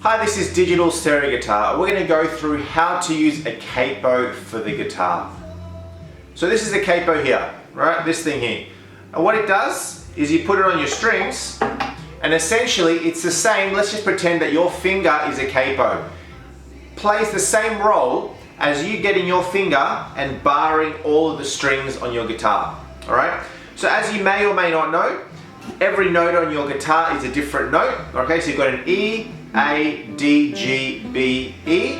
Hi, this is Digital Stereo Guitar. We're going to go through how to use a capo for the guitar. So this is a capo here, right? This thing here. And what it does is you put it on your strings and essentially it's the same. Let's just pretend that your finger is a capo. Plays the same role as you getting your finger and barring all of the strings on your guitar. Alright? So as you may or may not know, every note on your guitar is a different note. Okay, so you've got an E, A, D, G, B, E.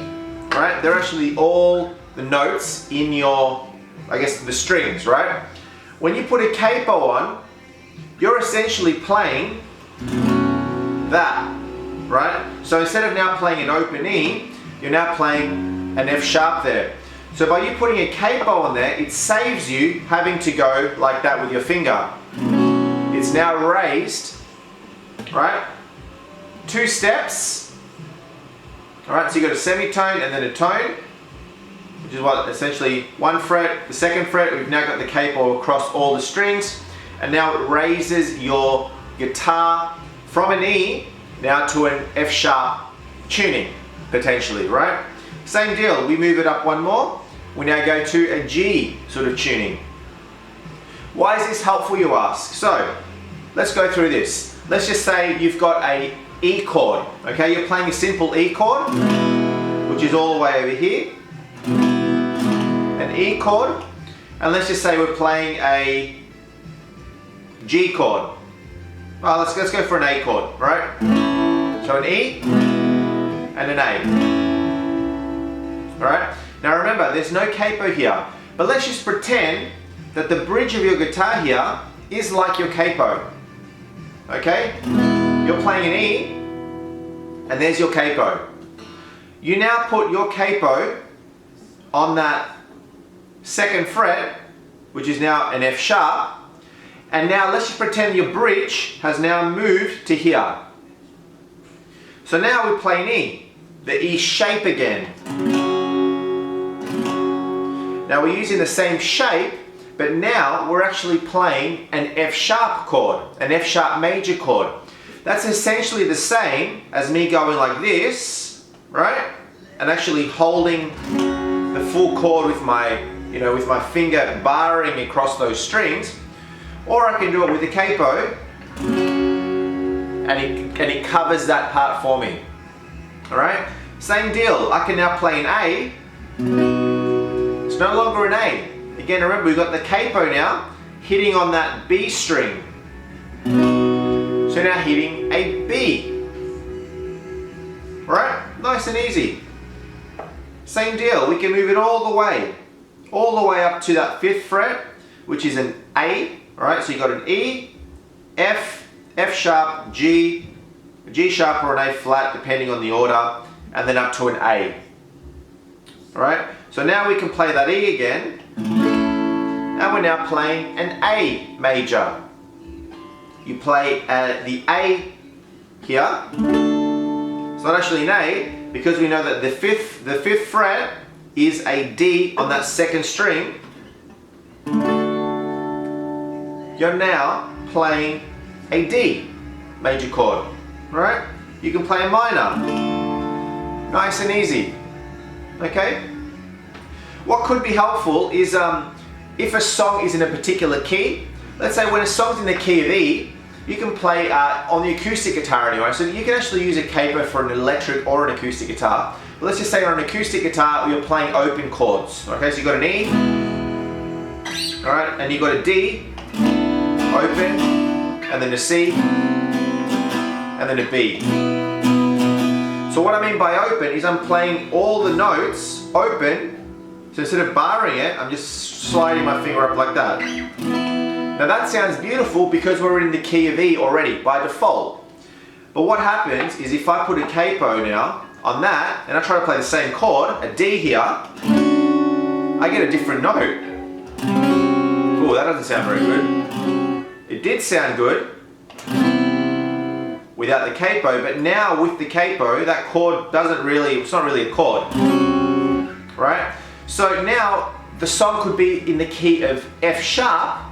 Right? They're actually all the notes in your, I guess, the strings, right? When you put a capo on, you're essentially playing that, right? So instead of now playing an open E, you're now playing an F sharp there. So by you putting a capo on there, it saves you having to go like that with your finger. It's now raised, right? 2 steps. Alright, so you got a semitone and then a tone, which is what essentially 1 fret, the 2nd fret, we've now got the capo across all the strings, and now it raises your guitar from an E now to an F sharp tuning, potentially, right? Same deal, we move it up 1 more, we now go to a G sort of tuning. Why is this helpful, you ask? So, let's go through this. Let's just say you've got a E chord, okay? You're playing a simple E chord, which is all the way over here. An E chord, and let's just say we're playing a G chord. Well, let's go for an A chord, right? So an E and an A. Alright? Now remember, there's no capo here, but let's just pretend that the bridge of your guitar here is like your capo. Okay? You're playing an E, and there's your capo. You now put your capo on that 2nd fret, which is now an F sharp, and now let's just pretend your bridge has now moved to here. So now we play an E, the E shape again. Now we're using the same shape, but now we're actually playing an F sharp chord, an F sharp major chord. That's essentially the same as me going like this, right? And actually holding the full chord with my, with my finger barring across those strings. Or I can do it with the capo, and it covers that part for me. Alright? Same deal, I can now play an A. It's no longer an A. Again, remember, we've got the capo now hitting on that B string. So now hitting a B. Right? Nice and easy. Same deal, we can move it all the way up to that 5th fret, which is an A. Alright, so you've got an E, F, F sharp, G, G sharp or an A flat depending on the order, and then up to an A. Alright, so now we can play that E again, and we're now playing an A major. You play the A here. It's not actually an A because we know that the fifth fret is a D on that 2nd string. You're now playing a D major chord, right? You can play a minor. Nice and easy. Okay? What could be helpful is if a song is in a particular key. Let's say when a song's in the key of E, you can play on the acoustic guitar anyway, so you can actually use a capo for an electric or an acoustic guitar. But let's just say on an acoustic guitar you're playing open chords. Okay, so you've got an E, alright, and you've got a D, open, and then a C, and then a B. So what I mean by open is I'm playing all the notes open, so instead of barring it, I'm just sliding my finger up like that. Now that sounds beautiful because we're in the key of E already by default. But what happens is if I put a capo now on that and I try to play the same chord, a D here, I get a different note. Oh, that doesn't sound very good. It did sound good without the capo, but now with the capo, that chord it's not really a chord. Right? So now the song could be in the key of F sharp,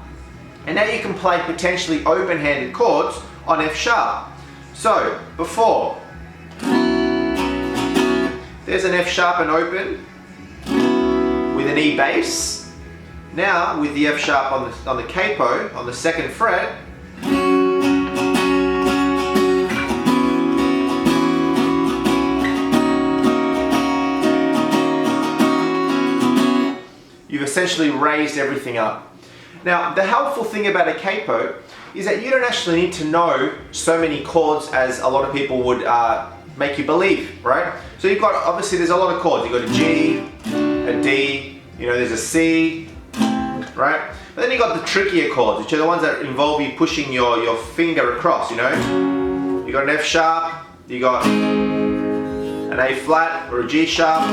and now you can play potentially open-handed chords on F sharp. So, before, there's an F sharp and open with an E bass. Now with the F sharp on the capo, on the 2nd fret, you've essentially raised everything up. Now, the helpful thing about a capo is that you don't actually need to know so many chords as a lot of people would make you believe, right? So you've got, obviously there's a lot of chords. You've got a G, a D, you know, there's a C, right? But then you've got the trickier chords, which are the ones that involve you pushing your finger across, you know? You've got an F sharp, you've got an A flat or a G sharp,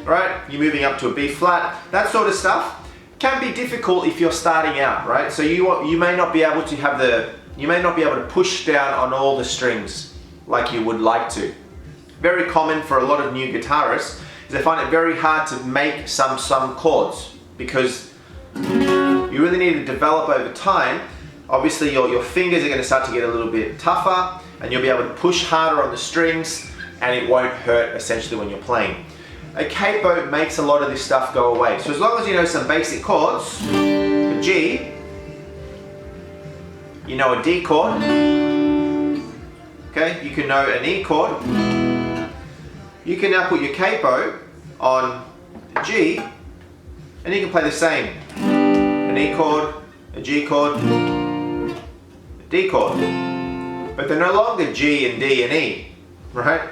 right? You're moving up to a B flat. That sort of stuff can be difficult if you're starting out, right? So you may not be able to push down on all the strings like you would like to. Very common for a lot of new guitarists is they find it very hard to make some chords because you really need to develop over time. Obviously your fingers are going to start to get a little bit tougher and you'll be able to push harder on the strings and it won't hurt essentially when you're playing. A capo makes a lot of this stuff go away. So as long as you know some basic chords, a G, you know a D chord, okay, you can know an E chord, you can now put your capo on a G and you can play the same. An E chord, a G chord, a D chord. But they're no longer G and D and E, right?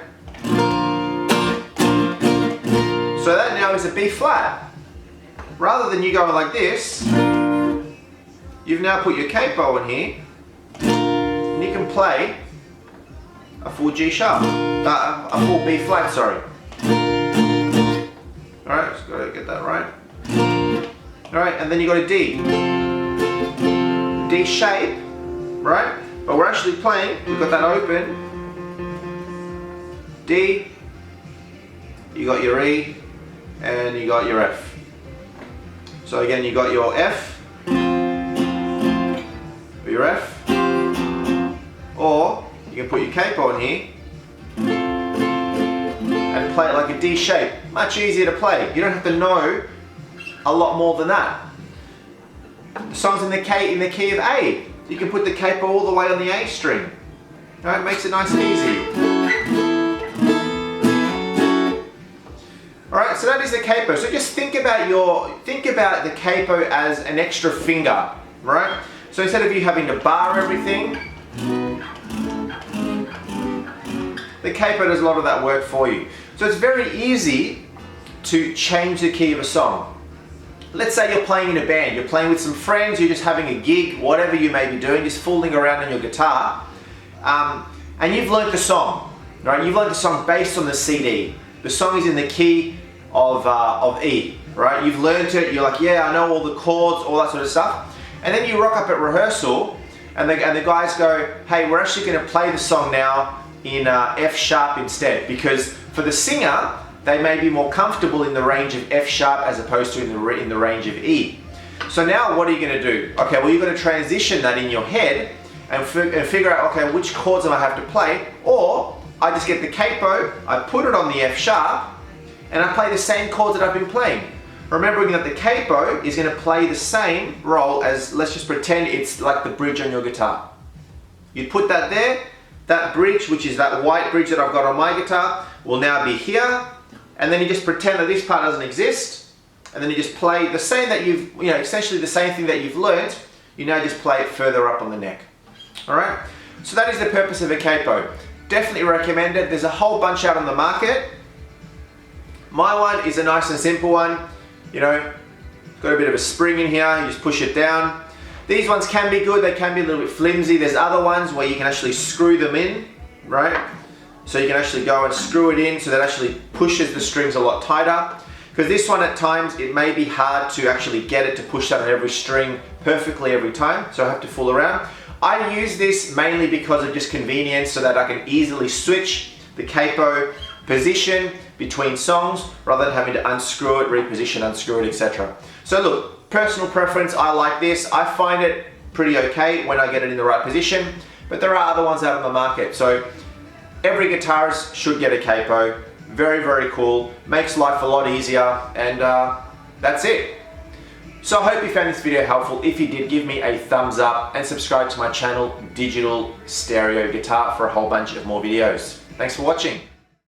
So that now is a B flat. Rather than you going like this, you've now put your capo in here and you can play a full G sharp, a full B flat, sorry. Alright, just gotta get that right. Alright, and then you got a D. D shape, right? But we're actually playing, we've got that open. D, you got your E, and you got your F. So again, you got your F, or your F, or you can put your capo in here and play it like a D shape. Much easier to play. You don't have to know a lot more than that. The song's in the key of A. You can put the capo all the way on the A string. Right? It makes it nice and easy. Alright, so that is the capo. So just think about the capo as an extra finger, right? So instead of you having to bar everything, the capo does a lot of that work for you. So it's very easy to change the key of a song. Let's say you're playing in a band, you're playing with some friends, you're just having a gig, whatever you may be doing, just fooling around on your guitar, and you've learned the song, right? You've learned the song based on the CD. The song is in the key of E, right? You've learned it, you're like, yeah, I know all the chords, all that sort of stuff. And then you rock up at rehearsal and the guys go, hey, we're actually going to play the song now in F sharp instead, because for the singer, they may be more comfortable in the range of F sharp as opposed to in the range of E. So now what are you going to do? Okay, well, you've got to transition that in your head and figure out, okay, which chords do I have to play? Or I just get the capo, I put it on the F sharp, and I play the same chords that I've been playing. Remembering that the capo is going to play the same role as, let's just pretend it's like the bridge on your guitar. You put that there, that bridge, which is that white bridge that I've got on my guitar, will now be here, and then you just pretend that this part doesn't exist, and then you just play the same that essentially the same thing that you've learnt, you now just play it further up on the neck. Alright? So that is the purpose of a capo. Definitely recommend it. There's a whole bunch out on the market. My one is a nice and simple one. You know, got a bit of a spring in here, you just push it down. These ones can be good, they can be a little bit flimsy. There's other ones where you can actually screw them in, right? So you can actually go and screw it in so that actually pushes the strings a lot tighter. Because this one at times, it may be hard to actually get it to push down on every string perfectly every time, so I have to fool around. I use this mainly because of just convenience so that I can easily switch the capo position between songs rather than having to unscrew it, reposition, unscrew it, etc. So look, personal preference, I like this. I find it pretty okay when I get it in the right position, but there are other ones out on the market. So Every guitarist should get a capo. Very, very cool. Makes life a lot easier, and that's it. So I hope you found this video helpful. If you did, give me a thumbs up and subscribe to my channel, Digital Stereo Guitar, for a whole bunch of more videos. Thanks for watching.